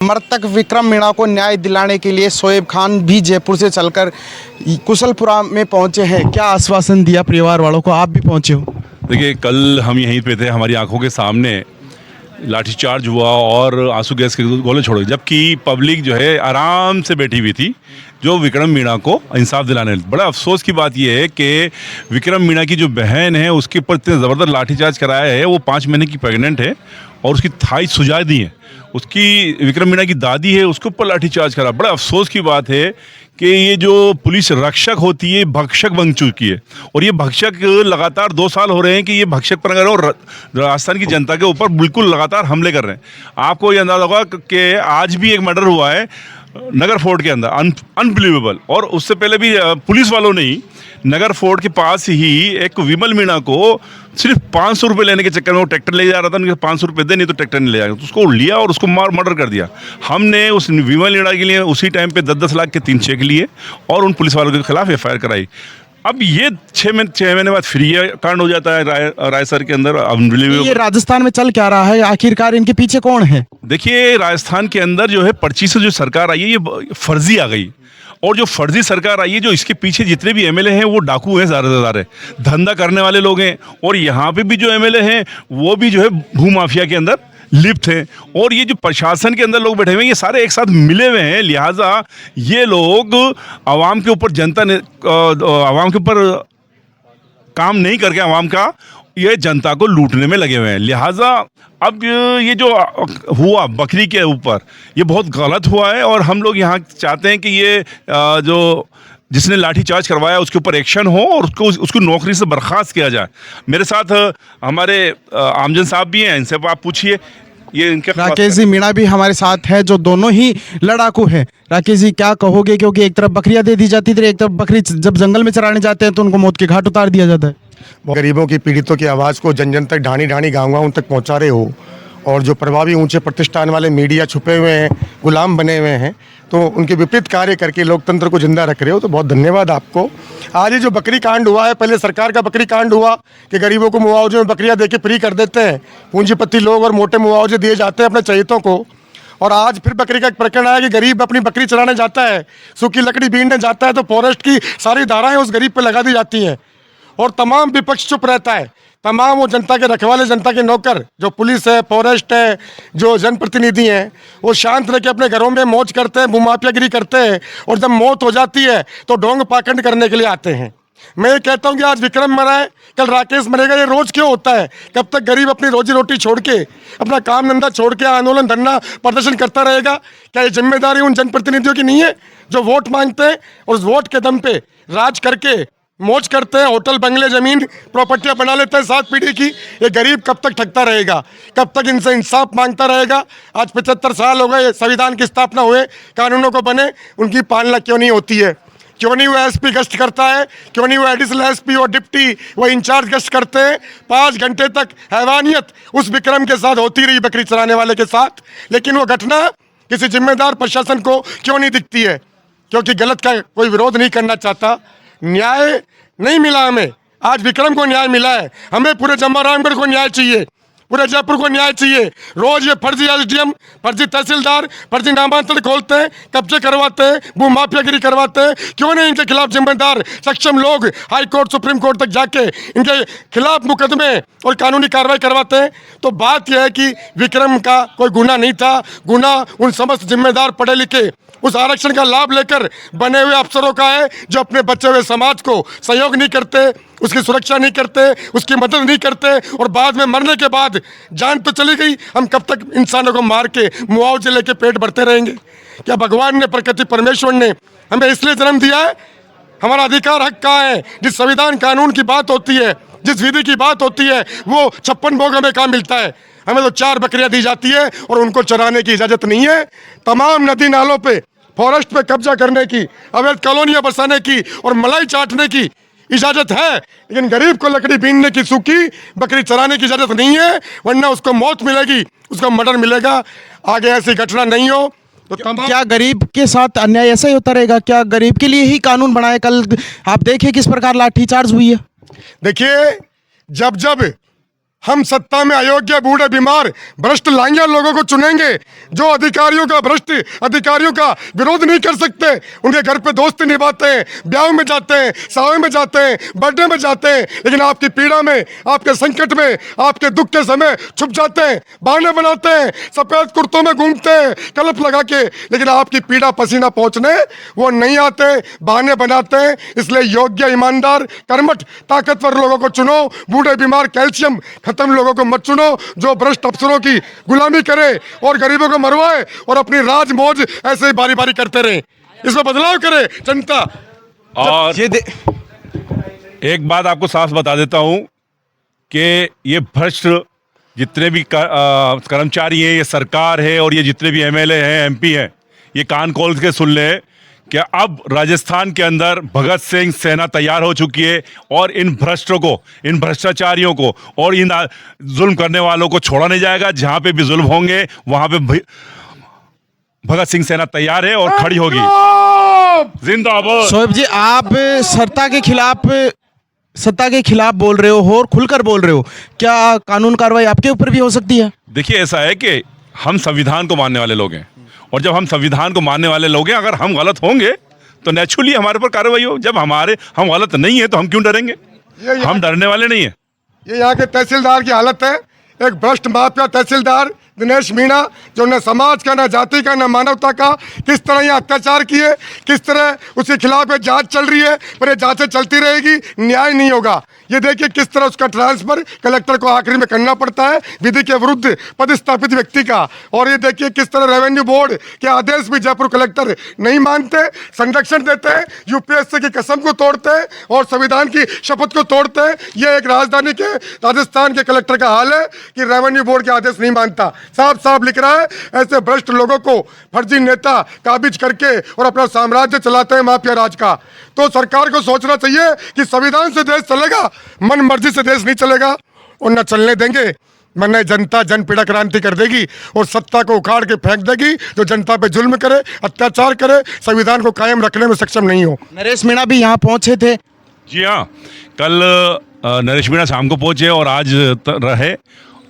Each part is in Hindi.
मृतक विक्रम मीणा को न्याय दिलाने के लिए शोएब खान भी जयपुर से चलकर कुशलपुरा में पहुंचे हैं। क्या आश्वासन दिया परिवार वालों को? आप भी पहुंचे हो। देखिए, कल हम यहीं पे थे, हमारी आंखों के सामने लाठीचार्ज हुआ और आंसू गैस के गोले छोड़े, जबकि पब्लिक जो है आराम से बैठी हुई थी जो विक्रम मीणा को इंसाफ दिलाने। बड़ा अफसोस की बात यह है कि विक्रम मीणा की जो बहन है उसके ऊपर इतने ज़बरदस्त लाठीचार्ज कराया है। वो 5 महीने की प्रेग्नेंट है और उसकी थाई सुजा दी है। उसकी विक्रम मीणा की दादी है, उसके ऊपर लाठीचार्ज करा। बड़ा अफसोस की बात है कि ये जो पुलिस रक्षक होती है भक्षक बन चुकी है, और ये भक्षक लगातार 2 साल हो रहे हैं कि ये भक्षक पर और राजस्थान की जनता के ऊपर बिल्कुल लगातार हमले कर रहे हैं। आपको ये अंदाजा होगा कि आज भी एक मर्डर हुआ है नगर फोर्ट के अंदर, अनबिलीवेबल। और उससे पहले भी पुलिस वालों ने ही नगर फोर्ट के पास ही एक विमल मीणा को सिर्फ 500 रुपये लेने के चक्कर में, वो ट्रैक्टर ले जा रहा था, उनके 500 रुपये दे, नहीं तो ट्रैक्टर नहीं ले जाएगा, तो उसको लिया और उसको मर्डर कर दिया। हमने उस विमल मीणा के लिए उसी टाइम पे 10-10 लाख के 3 चेक लिए और उन पुलिस वालों के खिलाफ FIR कराई। अब ये 6 महीने बाद फिर ये कांड हो जाता है रायसर के अंदर। ये राजस्थान में चल क्या रहा है? आखिरकार इनके पीछे कौन है? देखिए, राजस्थान के अंदर जो है पर्ची से जो सरकार आई है ये फर्जी आ गई, और जो फर्जी सरकार आई है, जो इसके पीछे जितने भी MLA हैं वो डाकू हैं, ज़्यादा से ज़्यादा धंधा करने वाले लोग हैं। और यहाँ पे भी जो MLA हैं वो भी जो है भूमाफिया के अंदर लिप्त हैं। और ये जो प्रशासन के अंदर लोग बैठे हुए हैं ये सारे एक साथ मिले हुए हैं। लिहाजा ये लोग आवाम के ऊपर, जनता ने आवाम के ऊपर काम नहीं करके आवाम का ये जनता को लूटने में लगे हुए हैं। लिहाजा अब ये जो हुआ बकरी के ऊपर, ये बहुत गलत हुआ है। और हम लोग यहाँ चाहते हैं कि ये जो जिसने लाठीचार्ज करवाया उसके ऊपर एक्शन हो और उसको नौकरी से बर्खास्त किया जाए। मेरे साथ हमारे आमजन साहब भी हैं, इनसे आप पूछिए। ये इनके राकेश जी मीणा भी हमारे साथ है, जो दोनों ही लड़ाकू हैं। राकेश जी, क्या कहोगे? क्योंकि एक तरफ बकरियां दे दी जाती थी, एक तरफ बकरी जब जंगल में चराने जाते हैं तो उनको मौत के घाट उतार दिया जाता है। गरीबों की, पीड़ितों की आवाज़ को जन जन तक, ढाणी ढाणी गाँव तक पहुँचा रहे हो, और जो प्रभावी ऊंचे प्रतिष्ठान वाले मीडिया छुपे हुए हैं, गुलाम बने हुए हैं, तो उनके विपरीत कार्य करके लोकतंत्र को जिंदा रख रहे हो, तो बहुत धन्यवाद आपको। आज ये जो बकरी कांड हुआ है, पहले सरकार का बकरी कांड हुआ कि गरीबों को मुआवजे में बकरियां देके फ्री कर देते हैं, पूंजीपति लोग, और मोटे मुआवजे दिए जाते हैं अपने चहेतों को। और आज फिर बकरी का एक प्रकरण आया कि गरीब अपनी बकरी चराने जाता है, सूखी लकड़ी बीनने जाता है, तो फॉरेस्ट की सारी धाराएं उस गरीब पर लगा दी जाती हैं और तमाम विपक्ष चुप रहता है। तमाम वो जनता के रखवाले, जनता के नौकर, जो पुलिस है, फॉरेस्ट है, जो जनप्रतिनिधि हैं, वो शांत रह के अपने घरों में मौज करते हैं, भूमाफियागिरी करते हैं, और जब मौत हो जाती है तो ढोंग पाखंड करने के लिए आते हैं। मैं ये कहता हूँ कि आज विक्रम मरा है, कल राकेश मरेगा। ये रोज़ क्यों होता है? कब तक गरीब अपनी रोजी रोटी छोड़ के, अपना काम धंधा छोड़ के आंदोलन, धरना, प्रदर्शन करता रहेगा? क्या ये जिम्मेदारी उन जनप्रतिनिधियों की नहीं है जो वोट मांगते हैं और उस वोट के दम पे राज करके मौज करते हैं, होटल, बंगले, ज़मीन, प्रॉपर्टियां बना लेते हैं 7 पीढ़ी की? ये गरीब कब तक ठगता रहेगा? कब तक इनसे इंसाफ मांगता रहेगा? आज 75 साल हो गए संविधान की स्थापना हुए, कानूनों को बने, उनकी पालना क्यों नहीं होती है? क्यों नहीं वो SP गश्त करता है? क्यों नहीं वो एडिशनल SP और डिप्टी वो इंचार्ज गश्त करते हैं? 5 घंटे तक हैवानियत उस विक्रम के साथ होती रही, बकरी चराने वाले के साथ, लेकिन वो घटना किसी जिम्मेदार प्रशासन को क्यों नहीं दिखती है? क्योंकि गलत का कोई विरोध नहीं करना चाहता। न्याय नहीं मिला हमें, आज विक्रम को न्याय मिला है। हमें पूरे जम्वारामगढ़ को न्याय चाहिए, पूरे जयपुर को न्याय चाहिए। रोज ये फर्जी SDM, फर्जी तहसीलदार, फर्जी नामांतरण खोलते हैं, कब्जे करवाते हैं, भूमाफियागिरी करवाते हैं। क्यों नहीं इनके खिलाफ जिम्मेदार सक्षम लोग हाई कोर्ट, सुप्रीम कोर्ट तक जाके इनके खिलाफ मुकदमे और कानूनी कार्रवाई करवाते हैं? तो बात यह है कि विक्रम का कोई गुनाह नहीं था। गुनाह उन समस्त जिम्मेदार पढ़े लिखे, उस आरक्षण का लाभ लेकर बने हुए अफसरों का है, जो अपने बचे हुए समाज को सहयोग नहीं करते, उसकी सुरक्षा नहीं करते, उसकी मदद नहीं करते, और बाद में मरने के बाद जान तो चली गई, हम कब तक इंसानों को मार के मुआवजे लेके पेट भरते रहेंगे? क्या भगवान ने, प्रकृति, परमेश्वर ने हमें इसलिए जन्म दिया है? हमारा अधिकार, हक कहाँ है? जिस संविधान कानून की बात होती है, जिस विधि की बात होती है, वो 56 भोग हमें कहाँ मिलता है? हमें तो 4 बकरियां दी जाती है और उनको चराने की इजाज़त नहीं है। तमाम नदी नालों पे, फॉरेस्ट पे कब्जा करने की, अवैध कॉलोनियां बसाने की और मलाई चाटने की इजाज़त है, लेकिन गरीब को लकड़ी बीनने की, सूखी बकरी चराने की इजाज़त नहीं है, वरना उसको मौत मिलेगी, उसको मर्डर मिलेगा। आगे ऐसी घटना नहीं हो तो क्या गरीब के साथ अन्याय ऐसा ही होता रहेगा? क्या गरीब के लिए ही कानून बनाए? कल आप देखिए किस प्रकार लाठीचार्ज हुई है। देखिए, जब जब हम सत्ता में अयोग्य, बूढ़े, बीमार, भ्रष्ट, लांघिया लोगों को चुनेंगे जो अधिकारियों का, भ्रष्ट अधिकारियों का विरोध नहीं कर सकते, उनके घर पे दोस्ती निभाते हैं, ब्याह में जाते हैं, सावे में जाते हैं, बर्थडे में जाते हैं, लेकिन आपकी पीड़ा में, आपके संकट में, आपके दुख के समय छुप जाते हैं, बहाने बनाते हैं, सफेद कुर्तों में घूमते हैं कलप लगा के, लेकिन आपकी पीड़ा पसीना पहुंचने वो नहीं आते, बहाने बनाते हैं। इसलिए योग्य, ईमानदार, कर्मठ, ताकतवर लोगों को चुनो, बूढ़े, बीमार, कैल्शियम खत्म लोगों को मत चुनो जो भ्रष्ट अफसरों की गुलामी करे और गरीबों को मरवाए और अपनी राज मौज ऐसे ही बारी बारी करते रहे। इसमें बदलाव करे जनता। और एक बात आपको साफ बता देता हूं कि ये भ्रष्ट जितने भी कर्मचारी हैं, ये सरकार है और ये जितने भी एमएलए हैं, एमपी हैं, ये कान खोल के सुन ले कि अब राजस्थान के अंदर भगत सिंह सेना तैयार हो चुकी है और इन भ्रष्टों को, इन भ्रष्टाचारियों को और इन जुल्म करने वालों को छोड़ा नहीं जाएगा। जहां पे भी जुल्म होंगे वहां पे भगत सिंह सेना तैयार है और खड़ी होगी। जिंदाबाद। शोएब जी, आप सत्ता के खिलाफ बोल रहे हो और खुलकर बोल रहे हो, क्या कानून कार्रवाई आपके ऊपर भी हो सकती है? देखिए, ऐसा है कि हम संविधान को मानने वाले लोग हैं और जब हम संविधान को मानने वाले लोग हैं, अगर हम गलत होंगे तो नेचुरली हमारे पर कार्रवाई हो। जब हम गलत नहीं है तो हम क्यों डरेंगे? हम डरने वाले नहीं है। ये यहाँ के तहसीलदार की हालत है। एक भ्रष्ट माफिया तहसीलदार दिनेश मीणा, जो न समाज का, न जाति का, न मानवता का, किस तरह ये अत्याचार किए, किस तरह उसके खिलाफ ये जांच चल रही है, पर ये जांचें चलती रहेगी, न्याय नहीं होगा। ये देखिए किस तरह उसका ट्रांसफर कलेक्टर को आखिरी में करना पड़ता है विधि के विरुद्ध पदस्थापित व्यक्ति का। और ये देखिए किस तरह रेवेन्यू बोर्ड के आदेश भी जयपुर कलेक्टर नहीं मानते, संरक्षण देते हैं, यूपीएससी की कसम को तोड़ते हैं और संविधान की शपथ को तोड़ते हैं। ये एक राजधानी के, राजस्थान के कलेक्टर का हाल है कि रेवेन्यू बोर्ड के आदेश नहीं मानता। साफ साफ लिख रहा है, ऐसे भ्रष्ट लोगों को फर्जी नेता काबिज करके और अपना साम्राज्य चलाते हैं माफिया राज का। तो सरकार को सोचना चाहिए कि संविधान से देश चलेगा, मन मर्जी से देश नहीं चलेगा और न चलने देंगे, वरना जनता जन पीड़ा क्रांति कर देगी और सत्ता को उखाड़ के फेंक देगी जो जनता पे जुल्म करे, अत्याचार करे, संविधान को कायम रखने में सक्षम नहीं हो। नरेश मीणा भी यहाँ पहुंचे थे। जी हाँ, कल नरेश मीणा शाम को पहुंचे और आज रहे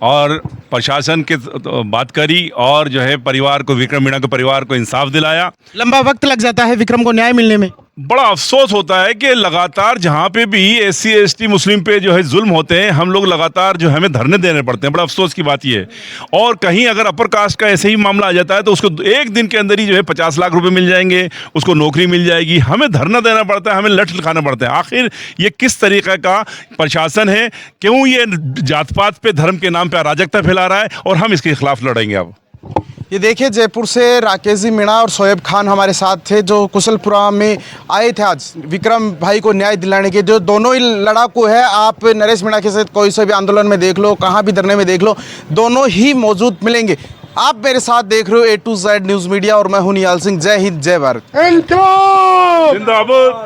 और प्रशासन के बात करी और जो है परिवार को, विक्रम मीणा के परिवार को इंसाफ दिलाया। लंबा वक्त लग जाता है विक्रम को न्याय मिलने में। बड़ा अफसोस होता है कि लगातार जहाँ पे भी एससी एसटी मुस्लिम पे जो है जुल्म होते हैं, हम लोग लगातार जो हमें धरने देने पड़ते हैं। बड़ा अफसोस की बात ये है। और कहीं अगर अपर कास्ट का ऐसे ही मामला आ जाता है तो उसको एक दिन के अंदर ही जो है 50 लाख रुपए मिल जाएंगे, उसको नौकरी मिल जाएगी। हमें धरना देना पड़ता है, हमें लठ खाना पड़ता है। आखिर ये किस तरीके का प्रशासन है? क्यों ये जात पात पे, धर्म के नाम पे अराजकता फैला रहा है? और हम इसके खिलाफ लड़ेंगे। अब ये देखिए, जयपुर से राकेश जी मीणा और शोएब खान हमारे साथ थे, जो कुशलपुरा में आए थे आज विक्रम भाई को न्याय दिलाने के। जो दोनों ही लड़ाकू है, आप नरेश मीणा के साथ कोई से भी आंदोलन में देख लो, कहाँ भी धरने में देख लो, दोनों ही मौजूद मिलेंगे। आप मेरे साथ देख रहे हो A to Z news media और मैं हूं निहाल सिंह। जय हिंद, जय भारत। जिंदाबाद।